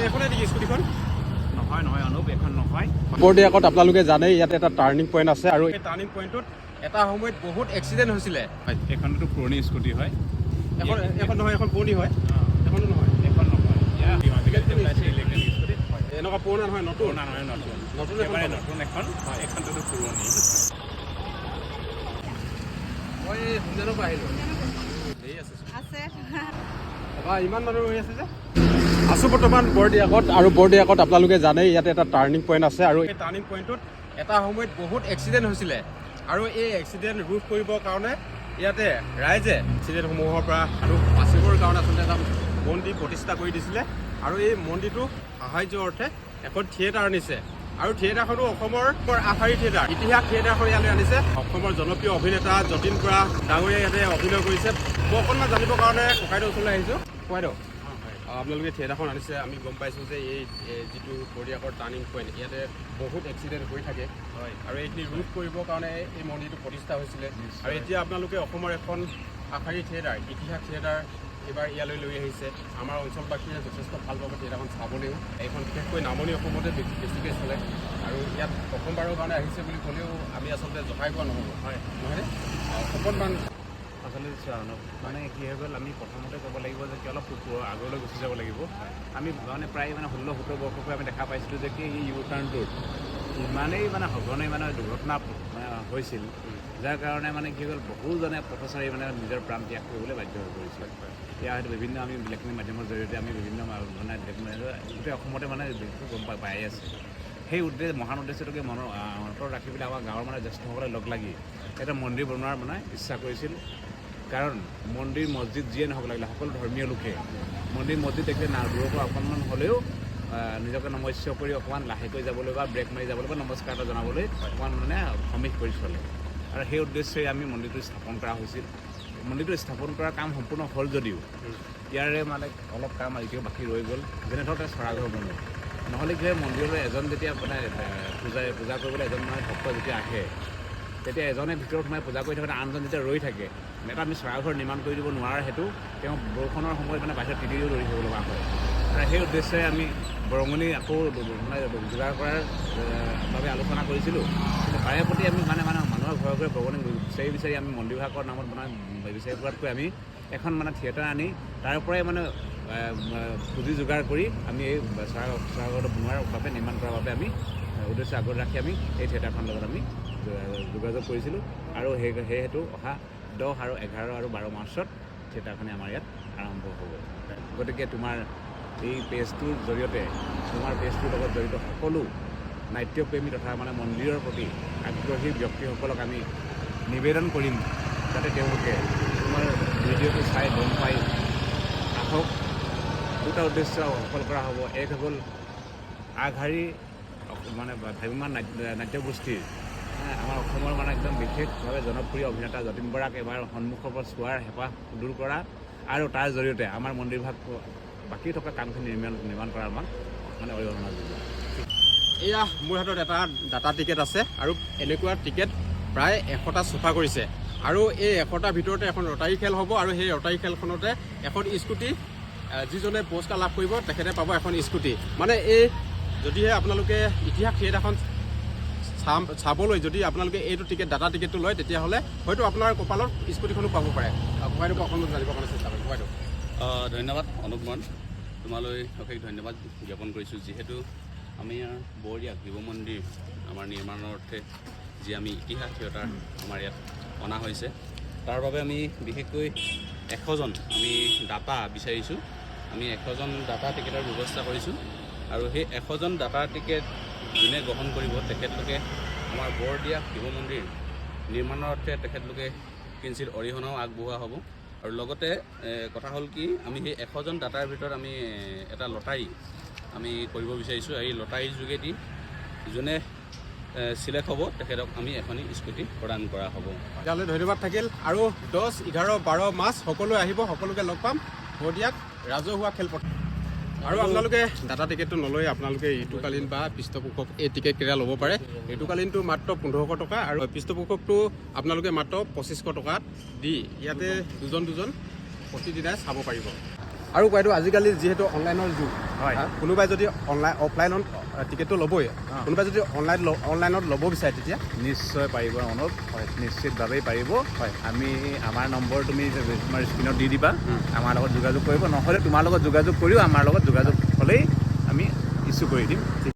এখনে নেকি স্কুটিখন? নহয় নহয় অনুপ, এখন নহয়। বৰদিয়াকত আপোনালোকে জানে ইয়াতে এটা টাৰ্ণিং পইণ্ট আছে আৰু এই টাৰ্ণিং পইণ্টটোত এটা সময়ত বহুত এক্সিডেণ্ট হৈছিলে। এইখনতো পুৰণি স্কুটি হয়। এখন নহয়, এখন পুৰণি হয়। এখনো নহয়, এখন নহয়। ইলেক্ট্ৰিক স্কুটি এনেকুৱা পুৰণা নহয়, নতুন নহয়, নতুন নতুন একেবাৰে নতুন এখন। এইখনটোতো পুৰণি। মই সুন্দৰৰ পৰা আহিলোঁ। ইমান মানুহ ৰৈ আছে যে আছোঁ বৰ্তমান বৰদিয়াকত। আৰু বৰদিয়াকত আপোনালোকে জানে ইয়াতে এটা টাৰ্ণিং পইণ্ট আছে আৰু এই টাৰ্ণিং পইণ্টটোত এটা সময়ত বহুত এক্সিডেণ্ট হৈছিলে। আৰু এই এক্সিডেণ্ট ৰোধ কৰিবৰ কাৰণে ইয়াতে ৰাইজে এক্সিডেণ্টসমূহৰ পৰা আৰু বাচিবৰ কাৰণে আচলতে এটা মন্দিৰ প্ৰতিষ্ঠা কৰি দিছিলে। আৰু এই মন্দিৰটো সাহায্য অৰ্থে এখন থিয়েটাৰ আনিছে। আৰু থিয়েটাৰখনো অসমৰ আগশাৰী থিয়েটাৰ, ইতিহাস থিয়েটাৰখন ইয়ালৈ আনিছে। অসমৰ জনপ্ৰিয় অভিনেতা যতীন বৰা ডাঙৰীয়া ইয়াতে অভিনয় কৰিছে। মই অকণমান জানিবৰ কাৰণে ককাইদেউ ওচৰলৈ আহিছোঁ। ককাইদেউ, আপোনালোকে থিয়েটাৰখন আনিছে, আমি গম পাইছোঁ যে এই যিটো বৰদিয়াকৰ টাৰ্ণিং পইণ্ট ইয়াতে বহুত এক্সিডেণ্ট হৈ থাকে। হয়। আৰু এইখিনি ৰোধ কৰিবৰ কাৰণে এই মন্দিৰটো প্ৰতিষ্ঠা হৈছিলে। আৰু এতিয়া আপোনালোকে অসমৰ এখন আগশাৰী থিয়েটাৰ, ইতিহাস থিয়েটাৰ এইবাৰ ইয়ালৈ লৈ আহিছে। আমাৰ অঞ্চলবাসীয়ে যথেষ্ট ভাল পাব থিয়েটাৰখন চাবলৈও। এইখন বিশেষকৈ নামনি অসমতে বেছিকৈ চলে। আৰু ইয়াত প্ৰথমবাৰৰ কাৰণে আহিছে বুলি ক'লেও আমি আচলতে জহাই পোৱা নহ'ব। হয়, নহয়নে? অকণমান আচলতে চোৱা অনুপ, মানে কি হৈ গ'ল, আমি প্ৰথমতে ক'ব লাগিব যে কি অলপ আগলৈ গুচি যাব লাগিব। আমি মানে প্ৰায় 16-17 বৰ্ষৰ পৰা আমি দেখা পাইছিলোঁ যে কি এই ইউ টাৰ্ণটোত ইমানেই সঘনে দুৰ্ঘটনা হৈছিল, যাৰ কাৰণে কি হ'ল বহুজনে পথচাৰী নিজৰ প্ৰাণ ত্যাগ কৰিবলৈ বাধ্য হৈ পৰিছিল। ইয়াৰ হয়তো বিভিন্ন আমি ইলেক্ট্ৰনিক মাধ্যমৰ জৰিয়তে আমি বিভিন্ন গোটেই অসমতে গম পাই আছে। সেই মহান উদ্দেশ্যটোকে মনত ৰাখি পেলাই আমাৰ গাঁৱৰ জ্যেষ্ঠসকলে লগ লাগি এটা মন্দিৰ বনোৱাৰ ইচ্ছা কৰিছিল। কাৰণ মন্দিৰ মছজিদ যিয়ে নহওক লাগিলে সকলো ধৰ্মীয় লোকে মন্দিৰ মছজিদ দেখিলে দূৰৰ পৰা অকণমান হ'লেও নিজকে নমস্য কৰি অকণমান লাহেকৈ যাবলৈ বা ব্ৰেক মাৰি যাবলৈ বা নমস্কাৰ এটা জনাবলৈ অকণমান সমীহ কৰি চলে। আৰু সেই উদ্দেশ্যে আমি মন্দিৰটো স্থাপন কৰা হৈছিল। মন্দিৰটো স্থাপন কৰাৰ কাম সম্পূৰ্ণ হ'ল যদিও ইয়াৰে অলপ কাম এতিয়াও বাকী ৰৈ গ'ল। যেনে ধৰক চৰাঘৰ বনোৱা, নহ'লে কি হয়, মন্দিৰলৈ এজন যেতিয়া পূজা কৰিবলৈ এজন ভক্ত যেতিয়া আহে, তেতিয়া এজনে ভিতৰত সোমাই পূজা কৰি থাকে, আনজন যেতিয়া ৰৈ থাকে, এটা আমি চৰাঘৰ নিৰ্মাণ কৰি দিব নোৱাৰে। সেইটো তেওঁ বৰষুণৰ সময়ত বাহিৰত তিতিও দৌৰি থাকিব লগা হয়। আৰু সেই উদ্দেশ্যে আমি বৰঙণি আকৌ যোগাৰ কৰাৰ বাবে আলোচনা কৰিছিলোঁ। কিন্তু তাৰে প্ৰতি আমি মানুহৰ ঘৰে ঘৰে বৰঙণি বিচাৰি আমি মন্দিৰ বিভাগৰ নামত বিচাৰি পোৱাতকৈ আমি এখন থিয়েটাৰ আনি তাৰ পৰাই পুঁজি যোগাৰ কৰি আমি এই চৰাঘৰটো বনোৱাৰ বাবে নিৰ্মাণ কৰাৰ বাবে আমি উদ্দেশ্য আগত ৰাখি আমি এই থিয়েটাৰখনৰ লগত আমি যোগাযোগ কৰিছিলোঁ। আৰু সেইটো অহা 10 আৰু 11 আৰু 12 মাৰ্চত থিয়েটাৰখনে আমাৰ ইয়াত আৰম্ভ হ'ব। গতিকে তোমাৰ এই পেজটোৰ জৰিয়তে, তোমাৰ পেজটোৰ লগত জড়িত সকলো নাট্যপ্ৰেমী তথা মন্দিৰৰ প্ৰতি আগ্ৰহী ব্যক্তিসকলক আমি নিবেদন কৰিম যাতে তেওঁলোকে তোমাৰ ভিডিঅ'টো চাই গম পাই আহক। দুটা উদ্দেশ্য সফল কৰা হ'ব। এক হ'ল আগশাৰী ভ্ৰাম্যমাণ নাট্যগোষ্ঠীৰ আমাৰ অসমৰ একদম বিশেষভাৱে জনপ্ৰিয় অভিনেতা যতীন বৰাক এবাৰ সন্মুখৰ পৰা চোৱাৰ হেঁপাহ দূৰ কৰা, আৰু তাৰ জৰিয়তে আমাৰ মন্দিৰ ভাগ বাকী থকা কামখিনি নিৰ্মাণ কৰা আমাক অৰিহণা যোগোৱা। এয়া মোৰ হাতত এটা ডাটা টিকেট আছে আৰু এনেকুৱা টিকেট প্ৰায় 100টা চফা কৰিছে। আৰু এই 100টাৰ ভিতৰতে এখন ৰটাৰী খেল হ'ব। আৰু সেই ৰটাৰী খেলখনতে এখন স্কুটি, যিজনে পুৰস্কাৰ লাভ কৰিব তেখেতে পাব এখন স্কুটি। এই যদিহে আপোনালোকে ইতিহাস থিয়েটাৰখন চাবলৈ যদি আপোনালোকে এইটো ডাটা টিকেটটো লয়, তেতিয়াহ'লে হয়তো আপোনাৰ কপালত স্কুটিখনো পাব পাৰে। ককাইদেউক অকণমান জানিবৰ কাৰণে চেষ্টা কৰিম। ককাইদেউ, ধন্যবাদ অনুপমান, তোমালৈ অশেষ ধন্যবাদ জ্ঞাপন কৰিছোঁ। যিহেতু আমি বৰদিয়া শিৱ মন্দিৰ আমাৰ নিৰ্মাণৰ অৰ্থে যি আমি ইতিহাস থিয়েটাৰ আমাৰ ইয়াত অনা হৈছে, তাৰ বাবে আমি বিশেষকৈ 100জন আমি ডাটা বিচাৰিছোঁ। আমি 100জন ডাটা টিকেটৰ ব্যৱস্থা কৰিছোঁ। আৰু সেই 100জন ডাটা টিকেট যোনে গ্ৰহণ কৰিব তেখেতলোকে আমাৰ বৰদিয়া শিৱ মন্দিৰ নিৰ্মাণৰ অৰ্থে তেখেতলোকে কিঞ্চিত অৰিহণাও আগবঢ়োৱা হ'ব। আৰু লগতে কথা হ'ল কি, আমি সেই 100জন ডাটাৰ ভিতৰত আমি এটা লটাৰী আমি কৰিব বিচাৰিছোঁ। এই লটাৰীৰ যোগেদি যোনে চিলেক্ট হ'ব তেখেতক আমি এখনি স্কুটি প্ৰদান কৰা হ'ব। তেতিয়াহ'লে ধন্যবাদ থাকিল। আৰু 10, 11, 12 মাৰ্চ সকলোৱে আহিব, সকলোকে লগ পাম বৰদিয়াত ৰাজহুৱা খেলপথাৰ। আৰু আপোনালোকে ডাটা টিকেটটো নলৈ আপোনালোকে ঋতুকালীন বা পৃষ্ঠপোষক এই টিকেটকেইটা ল'ব পাৰে। ঋতুকালীনটো মাত্ৰ 1500 টকা আৰু পৃষ্ঠপোষকটো আপোনালোকে মাত্ৰ 2500 টকাত দি ইয়াতে দুজন প্ৰতিদিনাই চাব পাৰিব। আৰু বাইদেউ আজিকালি যিহেতু অনলাইনৰ যুগ হয়। কোনোবাই যদি অফলাইনত টিকেটটো ল'বই কোনোবাই যদি অনলাইনত ল'ব বিচাৰে তেতিয়া নিশ্চয় পাৰিব অনুপ হয়। নিশ্চিতভাৱেই পাৰিব হয়। আমি আমাৰ নম্বৰ তুমি তোমাৰ স্ক্ৰীণত দি দিবা আমাৰ লগত যোগাযোগ কৰিব নহ'লে তোমাৰ লগত যোগাযোগ কৰিও আমাৰ লগত যোগাযোগ হ'লেই আমি ইছ্যু কৰি দিম।